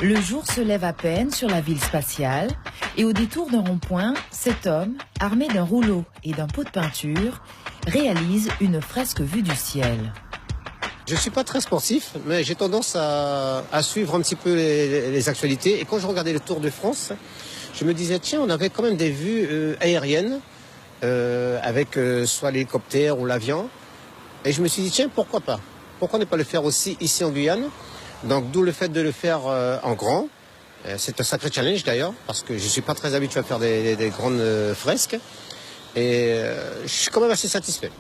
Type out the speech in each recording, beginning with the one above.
Le jour se lève à peine sur la ville spatiale et au détour d'un rond-point, cet homme, armé d'un rouleau et d'un pot de peinture, réalise une fresque vue du ciel. Je ne suis pas très sportif, mais j'ai tendance à suivre un petit peu les actualités. Et quand je regardais le Tour de France, je me disais, tiens, on avait quand même des vues aériennes, avec soit l'hélicoptère ou l'avion. Et je me suis dit, tiens, pourquoi pas? Pourquoi ne pas le faire aussi ici en Guyane? Donc d'où le fait de le faire en grand. C'est un sacré challenge d'ailleurs, parce que je ne suis pas très habitué à faire des grandes fresques. Et je suis quand même assez satisfait.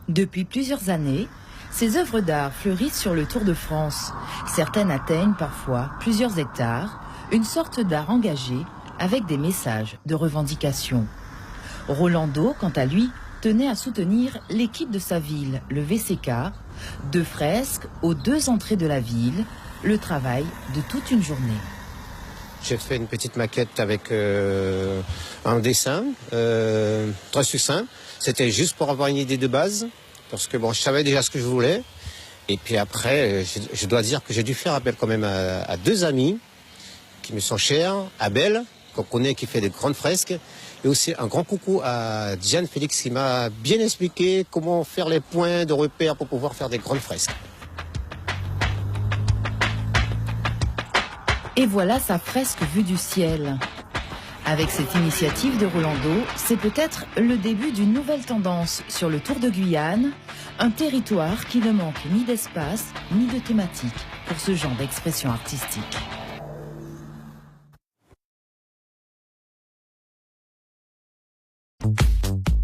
Depuis plusieurs années, ces œuvres d'art fleurissent sur le Tour de France. Certaines atteignent parfois plusieurs hectares, une sorte d'art engagé avec des messages de revendication. Rolando, quant à lui, tenait à soutenir l'équipe de sa ville, le VCK, 2 fresques aux 2 entrées de la ville, le travail de toute une journée. J'ai fait une petite maquette avec un dessin très succinct. C'était juste pour avoir une idée de base, parce que bon, je savais déjà ce que je voulais. Et puis après, je dois dire que j'ai dû faire appel quand même à 2 amis qui me sont chers, Abel, qu'on connaît, qui fait des grandes fresques, et aussi un grand coucou à Diane Félix qui m'a bien expliqué comment faire les points de repère pour pouvoir faire des grandes fresques. Et voilà sa fresque vue du ciel. Avec cette initiative de Rolando, c'est peut-être le début d'une nouvelle tendance sur le Tour de Guyane, un territoire qui ne manque ni d'espace ni de thématique pour ce genre d'expression artistique.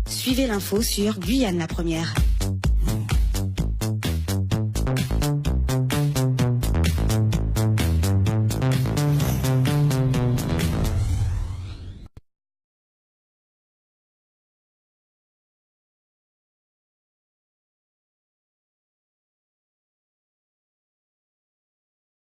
Suivez l'info sur Guyane la Première.